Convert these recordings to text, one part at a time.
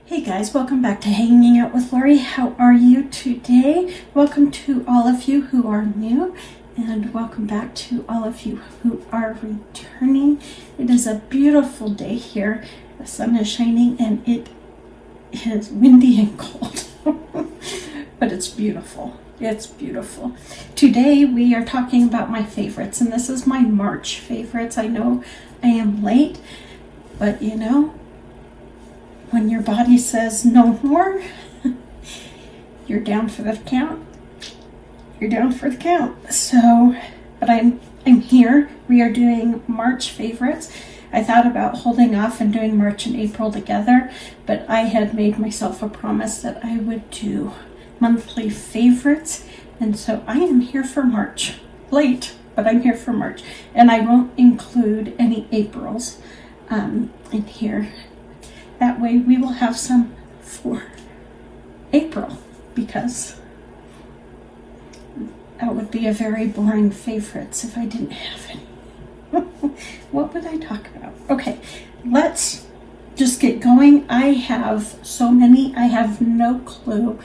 Hey guys, welcome back to Hanging Out with Lori. How are you today? Welcome to all of you who are new, and welcome back to all of you who are returning. It is a beautiful day here. The sun is shining and it is windy and cold, but it's beautiful. It's beautiful. Today we are talking about my favorites, and this is my March favorites. I know I am late, but you know, when your body says no more, you're down for the count. You're down for the count. So, but I'm here. We are doing March favorites. I thought about holding off and doing March and April together, but I had made myself a promise that I would do monthly favorites, and so I am here for March. Late, but I'm here for March, and I won't include any Aprils in here. That way we will have some for April, because that would be a very boring favorites if I didn't have any. What would I talk about? Okay, let's just get going. I have so many, I have no clue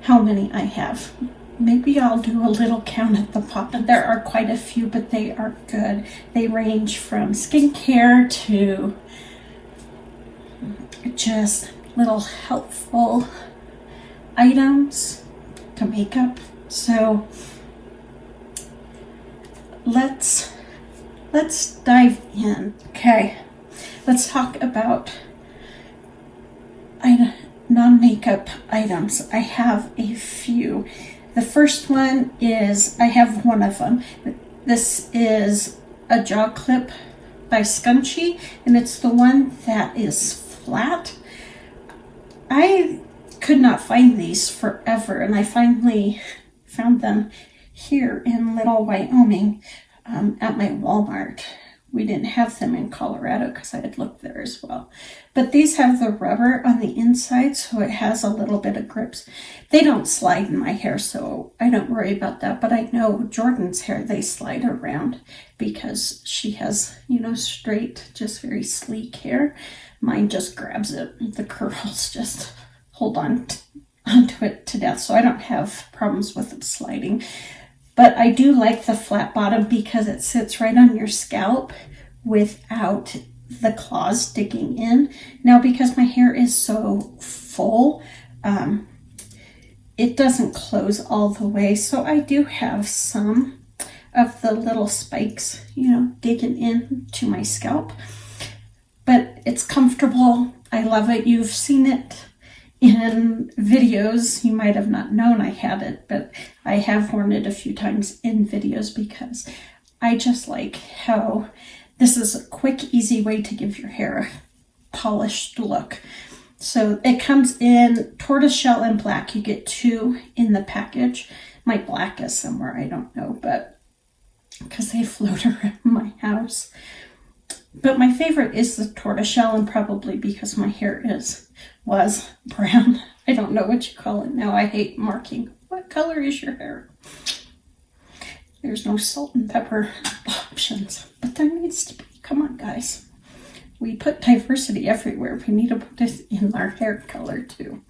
how many I have. Maybe I'll do a little count at the bottom. There are quite a few, but they are good. They range from skincare to just little helpful items to makeup. So let's dive in. Okay, let's talk about non-makeup items. I have a few. The first one is, I have one of them. This is a Jock Clip by Scrunchie, and it's the one that is flat. I could not find these forever, and I finally found them here in Little Wyoming at my Walmart. We didn't have them in Colorado because I had looked there as well. But these have the rubber on the inside, so it has a little bit of grips. They don't slide in my hair, so I don't worry about that. But I know Jordan's hair, they slide around because she has, you know, straight, just very sleek hair. Mine just grabs it. The curls just hold onto it to death, so I don't have problems with it sliding. But I do like the flat bottom because it sits right on your scalp without the claws digging in. Now, because my hair is so full, it doesn't close all the way. So I do have some of the little spikes, you know, digging in to my scalp. But it's comfortable. I love it. You've seen it in videos. You might have not known I had it, but I have worn it a few times in videos because I just like how this is a quick, easy way to give your hair a polished look. So it comes in tortoiseshell and black. You get two in the package. My black is somewhere, I don't know, but because they float around my house. But my favorite is the tortoiseshell, and probably because my hair was brown. I don't know what you call it now. I hate marking. What color is your hair? There's no salt and pepper options, but there needs to be. Come on, guys. We put diversity everywhere. We need to put this in our hair color too.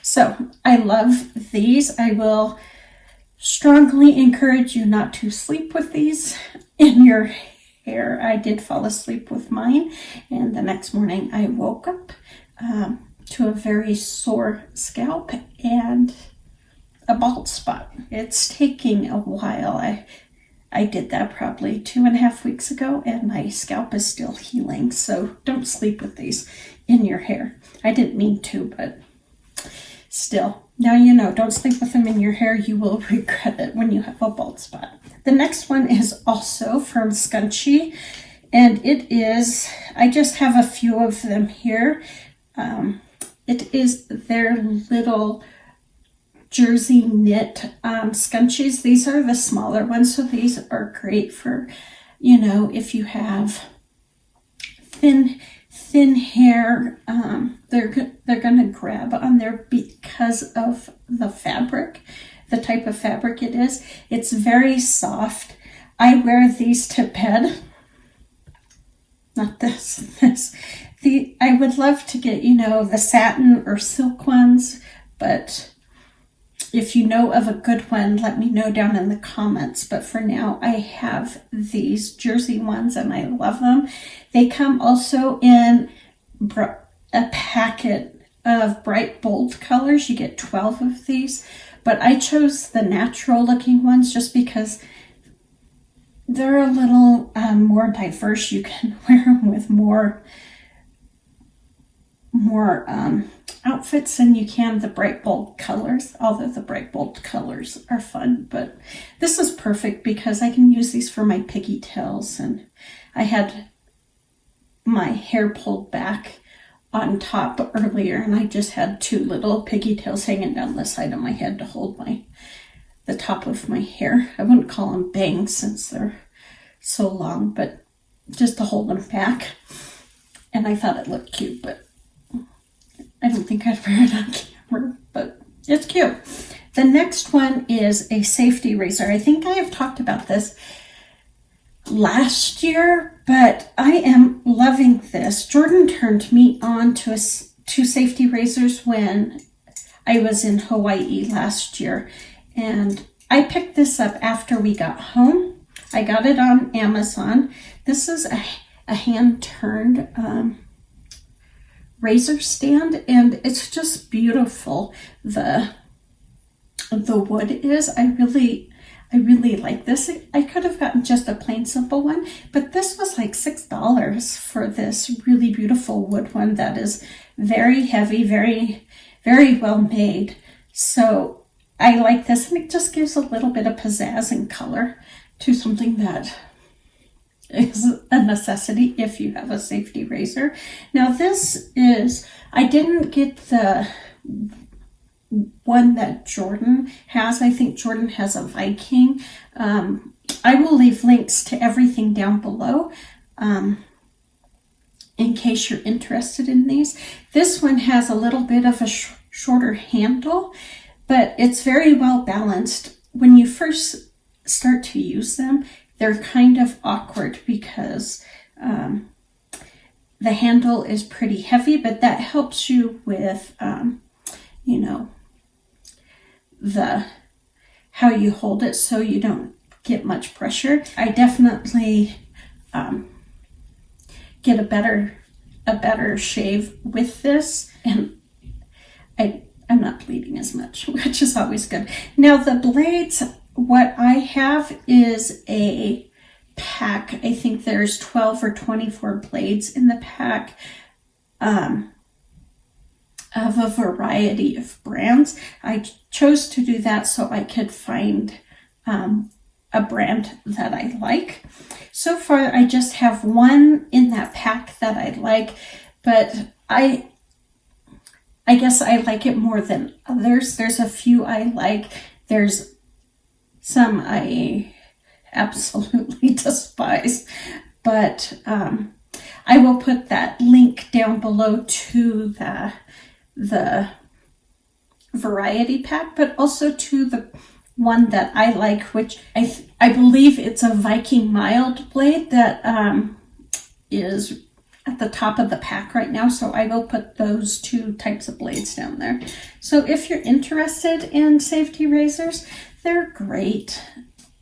So I love these. I will strongly encourage you not to sleep with these in your hair. I did fall asleep with mine, and the next morning I woke up to a very sore scalp and a bald spot. It's taking a while. I did that probably 2.5 weeks ago, and my scalp is still healing. So don't sleep with these in your hair. I didn't mean to, but still. Now you know, don't sleep with them in your hair. You will regret it when you have a bald spot. The next one is also from Scrunchie, and it is, I just have a few of them here. It is their little jersey knit scrunchies. These are the smaller ones, so these are great for, you know, if you have thin hair. They're gonna grab on there because of the fabric, the type of fabric it is. It's very soft. I wear these to bed. Not this. I would love to get, the satin or silk ones, but if you know of a good one, let me know down in the comments. But for now, I have these jersey ones and I love them. They come also in a packet of bright, bold colors. You get 12 of these. But I chose the natural looking ones just because they're a little more diverse. You can wear them with more outfits than you can the bright bold colors, although the bright bold colors are fun. But this is perfect because I can use these for my pigtails, and I had my hair pulled back on top earlier and I just had 2 little pigtails hanging down the side of my head to hold the top of my hair. I wouldn't call them bangs since they're so long, but just to hold them back. And I thought it looked cute, but I don't think I'd wear it on camera, but it's cute. The next one is a safety razor. I think I have talked about this last year, but I am loving this. Jordan turned me on to 2 safety razors when I was in Hawaii last year, and I picked this up after we got home. I got it on Amazon. This is a hand-turned razor stand, and it's just beautiful. The wood is. I really like this. I could have gotten just a plain simple one, but this was like $6 for this really beautiful wood one that is very heavy, very, very well made. So I like this, and it just gives a little bit of pizzazz and color to something that is a necessity if you have a safety razor. Now this is, I didn't get the one that Jordan has. I think Jordan has a Viking. I will leave links to everything down below in case you're interested in these. This one has a little bit of a shorter handle, but it's very well balanced. When you first start to use them, they're kind of awkward because the handle is pretty heavy, but that helps you with, how you hold it so you don't get much pressure. I definitely get a better shave with this, and I'm not bleeding as much, which is always good. Now the blades, what I have is a pack. I think there's 12 or 24 blades in the pack of a variety of brands. I chose to do that so I could find a brand that I like. So far, I just have one in that pack that I like, but I guess I like it more than others. There's a few I like. There's some I absolutely despise, but I will put that link down below to the variety pack, but also to the one that I like, which I believe it's a Viking mild blade that is at the top of the pack right now. So I will put those 2 types of blades down there. So if you're interested in safety razors, they're great.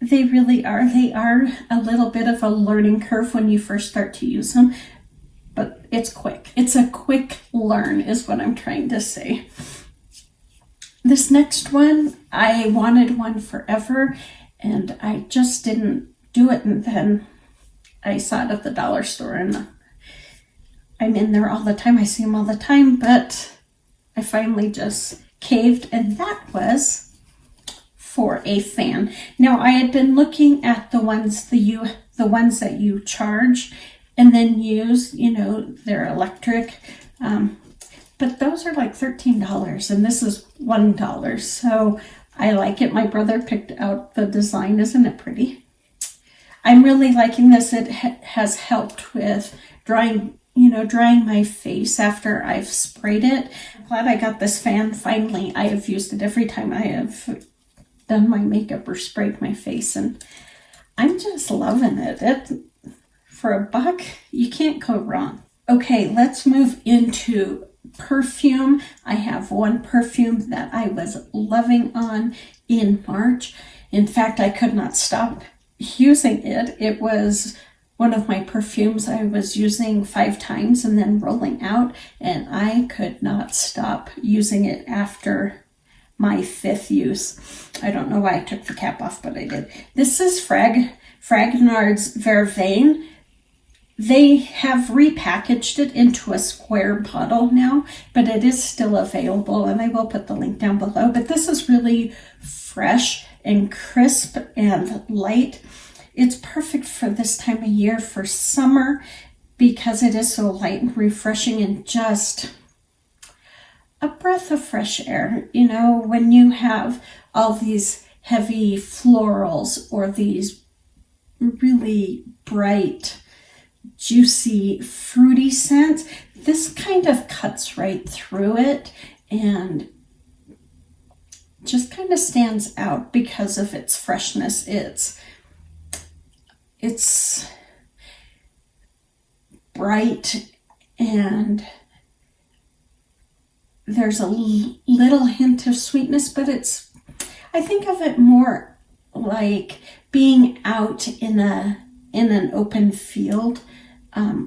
They really are. They are a little bit of a learning curve when you first start to use them, but it's quick. It's a quick learn is what I'm trying to say. This next one, I wanted one forever, and I just didn't do it, and then I saw it at the dollar store, and I'm in there all the time. I see them all the time, but I finally just caved, and that was for a fan. Now, I had been looking at the ones that you charge and then use, they're electric, but those are like $13, and this is $1, so I like it. My brother picked out the design. Isn't it pretty? I'm really liking this. It has helped with drying my face after I've sprayed it. I'm glad I got this fan finally. I have used it every time I have done my makeup or sprayed my face, and I'm just loving it. For $1, you can't go wrong. Okay, let's move into perfume. I have one perfume that I was loving on in March. In fact, I could not stop using it. It was one of my perfumes I was using 5 times and then rolling out, and I could not stop using it after my 5th use. I don't know why I took the cap off, but I did. This is Fragonard's Vervain. They have repackaged it into a square bottle now, but it is still available, and I will put the link down below. But this is really fresh and crisp and light. It's perfect for this time of year, for summer, because it is so light and refreshing and just a breath of fresh air. You know, when you have all these heavy florals or these really bright, juicy, fruity scents, this kind of cuts right through it and just kind of stands out because of its freshness. It's bright, and there's a little hint of sweetness, but I think of it more like being out in an open field,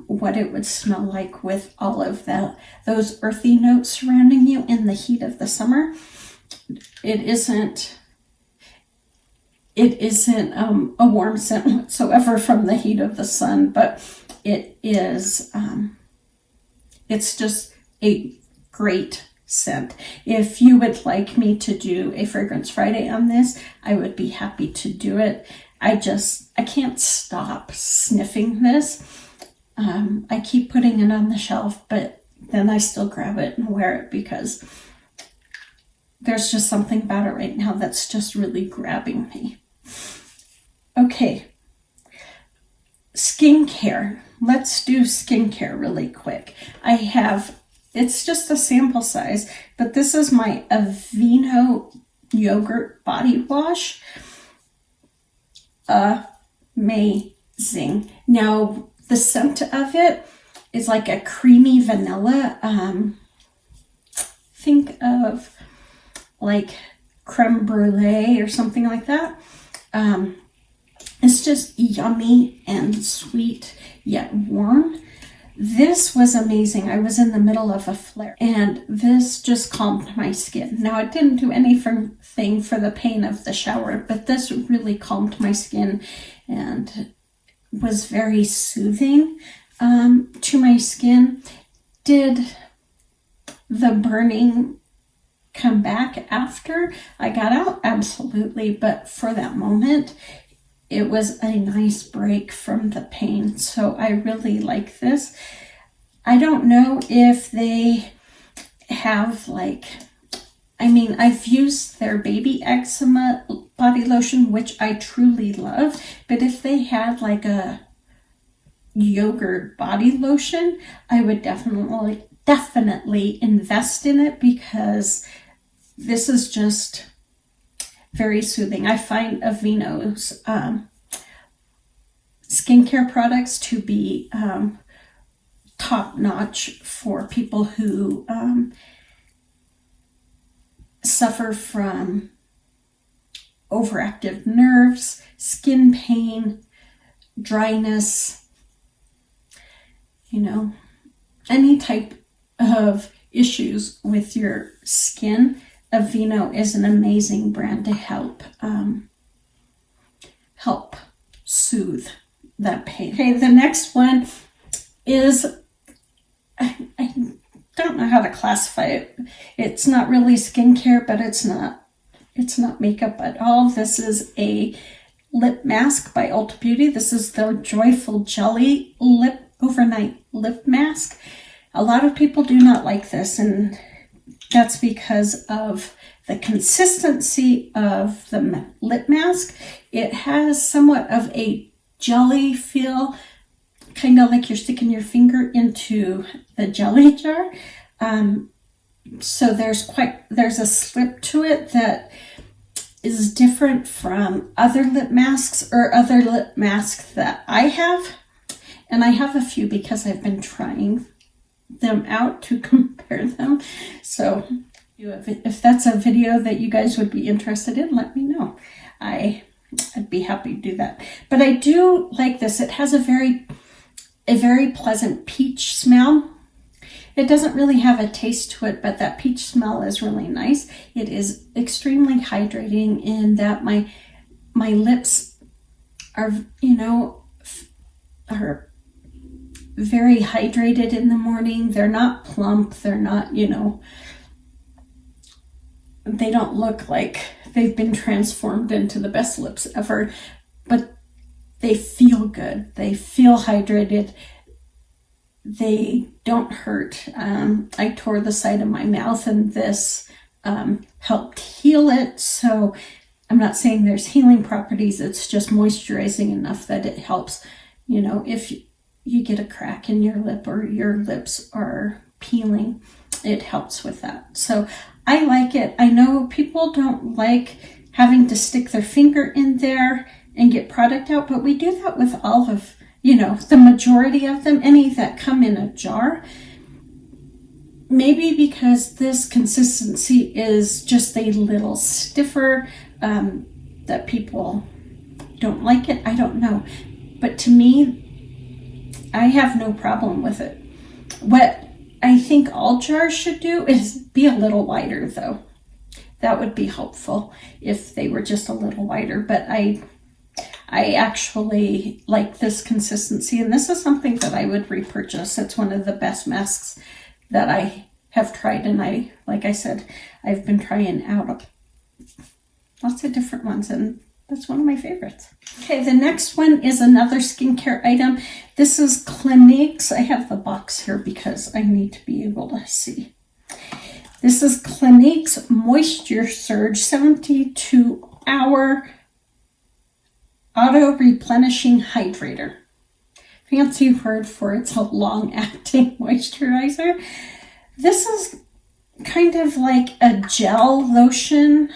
what it would smell like with all of those earthy notes surrounding you in the heat of the summer. It isn't a warm scent whatsoever from the heat of the sun, but it is, it's just a great scent. If you would like me to do a Fragrance Friday on this, I would be happy to do it. I can't stop sniffing this. I keep putting it on the shelf, but then I still grab it and wear it because there's just something about it right now that's just really grabbing me. Okay, skincare. Let's do skincare really quick. It's just a sample size, but this is my Aveeno yogurt body wash. Amazing. Now, the scent of it is like a creamy vanilla. Think of like creme brulee or something like that. It's just yummy and sweet yet warm. This was amazing. I was in the middle of a flare, and this just calmed my skin. Now, it didn't do anything for the pain of the shower, but this really calmed my skin and was very soothing to my skin. Did the burning come back after I got out? Absolutely, but for that moment, it was a nice break from the pain. So I really like this. I don't know if they have I've used their baby eczema body lotion, which I truly love, but if they had like a yogurt body lotion, I would definitely invest in it, because this is just very soothing. I find Aveeno's skincare products to be top notch for people who suffer from overactive nerves, skin pain, dryness, any type of issues with your skin. Aveeno is an amazing brand to help soothe that pain. Okay, the next one is, I don't know how to classify it. It's not really skincare, but it's not makeup at all. This is a lip mask by Ulta Beauty. This is the Joyful Jelly Overnight Lip Mask. A lot of people do not like this, and that's because of the consistency of the lip mask. It has somewhat of a jelly feel, kind of like you're sticking your finger into the jelly jar. So there's a slip to it that is different from other lip masks that I have. And I have a few because I've been trying them out to compare them. So if that's a video that you guys would be interested in, let me know. I'd be happy to do that. But I do like this. It has a very pleasant peach smell. It doesn't really have a taste to it, but that peach smell is really nice. It is extremely hydrating in that my lips are, are very hydrated in the morning. They're not plump. They're not, they don't look like they've been transformed into the best lips ever, but they feel good. They feel hydrated. They don't hurt. I tore the side of my mouth and this helped heal it. So I'm not saying there's healing properties. It's just moisturizing enough that it helps. If you get a crack in your lip or your lips are peeling, it helps with that. So I like it. I know people don't like having to stick their finger in there and get product out, but we do that with all of, the majority of them, any that come in a jar. Maybe because this consistency is just a little stiffer, that people don't like it. I don't know. But to me, I have no problem with it. What I think all jars should do is be a little wider, though. That would be helpful if they were just a little wider. But I actually like this consistency, and this is something that I would repurchase. It's one of the best masks that I have tried, and like I said, I've been trying out lots of different ones, and that's one of my favorites. Okay, the next one is another skincare item. This is Clinique's. I have the box here because I need to be able to see. This is Clinique's Moisture Surge 72-hour auto-replenishing hydrator. Fancy word for it's a long-acting moisturizer. This is kind of like a gel lotion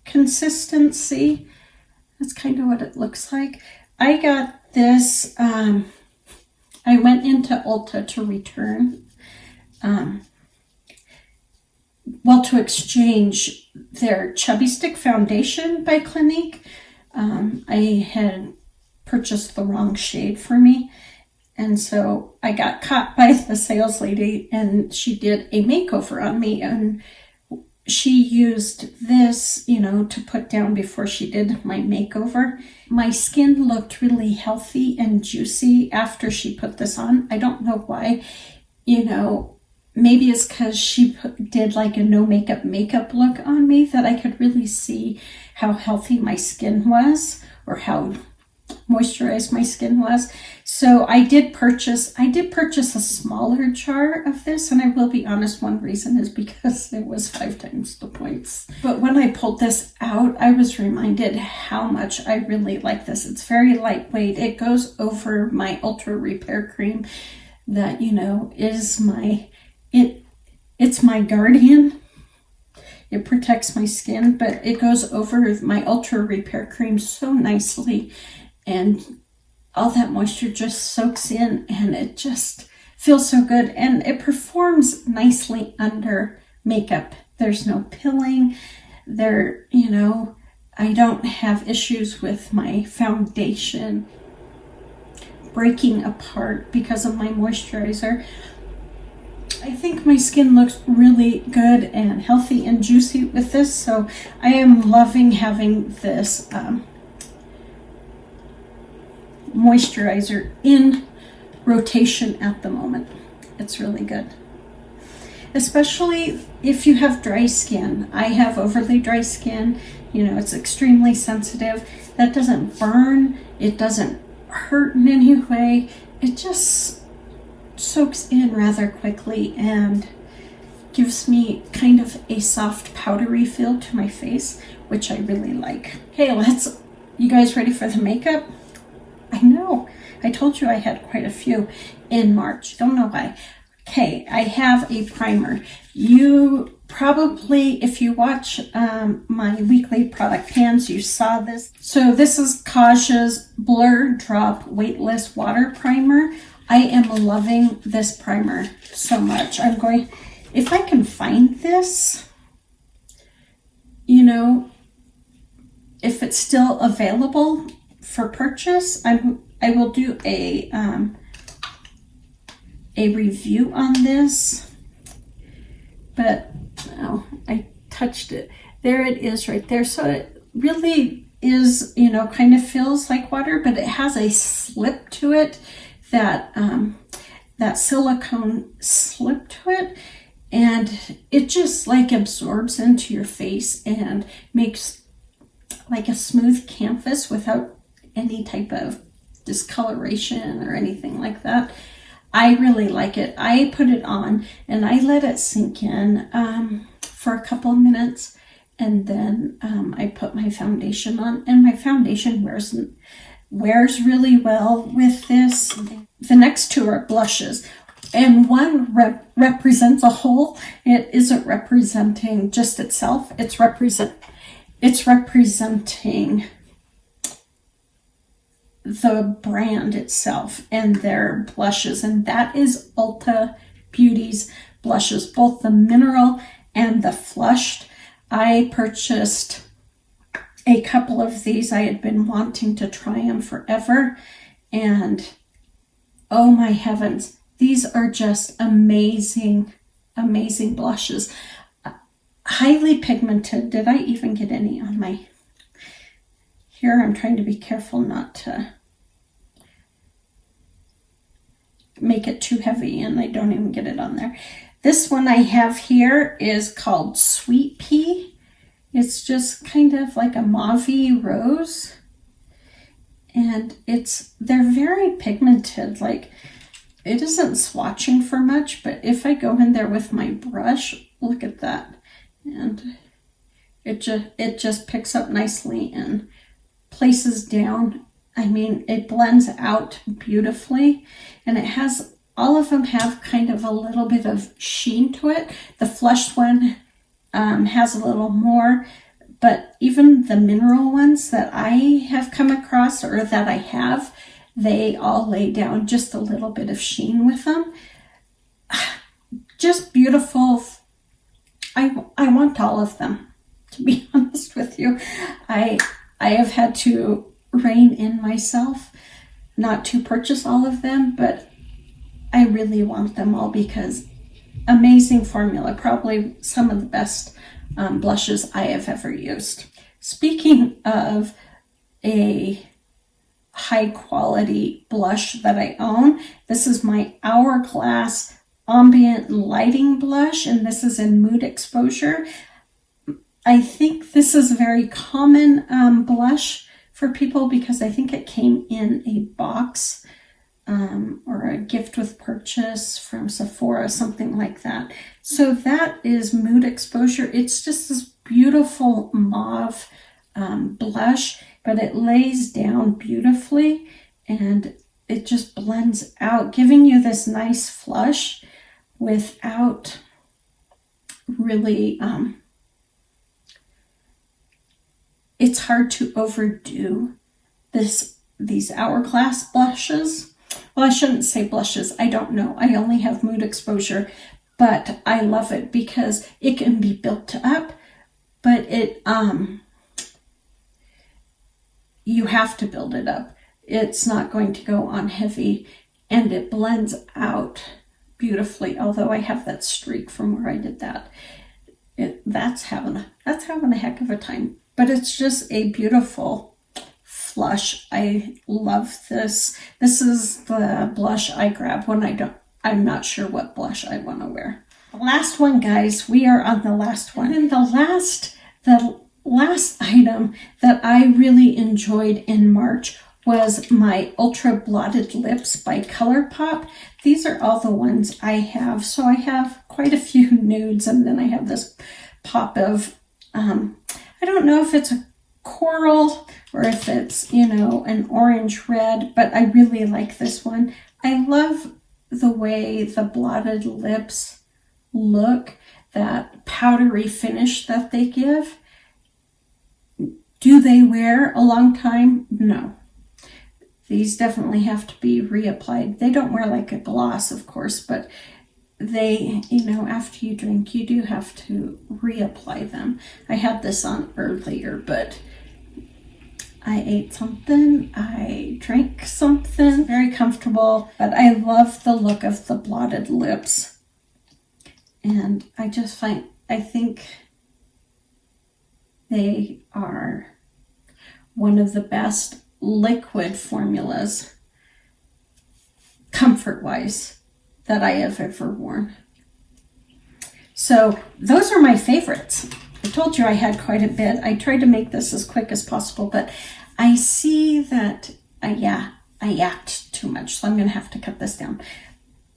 consistency. That's kind of what it looks like. I got this, I went into Ulta to return, to exchange their Chubby Stick Foundation by Clinique. I had purchased the wrong shade for me, and so I got caught by the sales lady, and she did a makeover on me, and she used this, to put down before she did my makeover. My skin looked really healthy and juicy after she put this on. I don't know why, maybe it's because she did like a no makeup look on me that I could really see how healthy my skin was or how moisturized my skin was. So I did purchase a smaller jar of this, and I will be honest, one reason is because it was 5 times the points. But when I pulled this out, I was reminded how much I really like this. It's very lightweight. It goes over my Ultra Repair Cream that, is it's my guardian. It protects my skin, but it goes over my Ultra Repair Cream so nicely, and all that moisture just soaks in, and it just feels so good, and it performs nicely under makeup. There's no pilling. I don't have issues with my foundation breaking apart because of my moisturizer. I think my skin looks really good and healthy and juicy with this, so I am loving having this moisturizer in rotation at the moment. It's really good, especially if you have dry skin. I have overly dry skin. It's extremely sensitive. That doesn't burn. It doesn't hurt in any way. It just soaks in rather quickly and gives me kind of a soft powdery feel to my face, which I really like. Okay, you guys ready for the makeup? I know, I told you I had quite a few in March. Don't know why. Okay, I have a primer. You probably, if you watch my weekly product pans, you saw this. So this is Kaja's Blur Drop Weightless Water Primer. I am loving this primer so much. I'm going, if I can find this, you know, if it's still available for purchase, I will do a review on this. But oh, I touched it. There it is right there. So it really is, you know, kind of feels like water, but it has a slip to it, that that silicone slip to it, and it just like absorbs into your face and makes like a smooth canvas without any type of discoloration or anything like that. I really like it. I put it on and I let it sink in for a couple of minutes, and then I put my foundation on, and my foundation wears really well with this. The next two are blushes, and one represents a whole. It isn't representing just itself. It's representing the brand itself and their blushes, and that is Ulta Beauty's blushes, both the mineral and the flushed. I purchased a couple of these. I had been wanting to try them forever, and oh my heavens, these are just amazing, amazing blushes. Highly pigmented. Did I even get any on my here? I'm trying to be careful not to make it too heavy, and I don't even get it on there. This one I have here is called Sweet Pea. It's just kind of like a mauve-y rose, and they're very pigmented. Like, it isn't swatching for much, but if I go in there with my brush, look at that, and it just picks up nicely and places down. I mean, it blends out beautifully, and all of them have kind of a little bit of sheen to it. The flushed one has a little more, but even the mineral ones that I have come across, or that I have, they all lay down just a little bit of sheen with them. Just beautiful. I want all of them, to be honest with you. I have had to rein in myself not to purchase all of them, but I really want them all because amazing formula. Probably some of the best blushes I have ever used. Speaking of a high quality blush that I own, this is my Hourglass Ambient Lighting Blush, and this is in Mood Exposure. I think this is a very common blush for people because I think it came in a box or a gift with purchase from Sephora, something like that. So that is Mood Exposure. It's just this beautiful mauve blush, but it lays down beautifully and it just blends out, giving you this nice flush without really it's hard to overdo these Hourglass blushes. Well, I shouldn't say blushes. I don't know. I only have Mood Exposure, but I love it because it can be built up, but you have to build it up. It's not going to go on heavy, and it blends out beautifully. Although I have that streak from where I did that. That's having a heck of a time. But it's just a beautiful flush. I love this. This is the blush I grab when I'm not sure what blush I want to wear. The last one, guys, we are on the last one. And the last item that I really enjoyed in March was my Ultra Blotted Lips by ColourPop. These are all the ones I have. So I have quite a few nudes, and then I have this pop of I don't know if it's a coral or if it's, an orange red, but I really like this one. I love the way the blotted lips look, that powdery finish that they give. Do they wear a long time? No. These definitely have to be reapplied. They don't wear like a gloss, of course, but they, you know, after you drink, you do have to reapply them. I had this on earlier, but I ate something, I drank something, very comfortable, but I love the look of the blotted lips. And I think they are one of the best liquid formulas, comfort-wise, that I have ever worn. So those are my favorites. I told you I had quite a bit. I tried to make this as quick as possible, but I see that, I yapped too much, so I'm going to have to cut this down.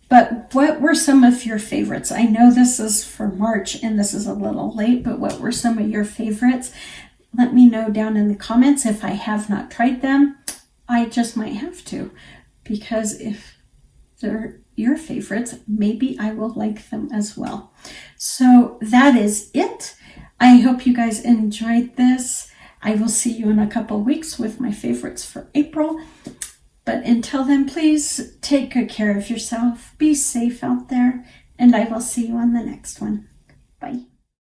But what were some of your favorites? I know this is for March and this is a little late, but what were some of your favorites? Let me know down in the comments. If I have not tried them, I just might have to, because if they're your favorites, maybe I will like them as well. So that is it. I hope you guys enjoyed this. I will see you in a couple weeks with my favorites for April. But until then, please take good care of yourself. Be safe out there, and I will see you on the next one. Bye.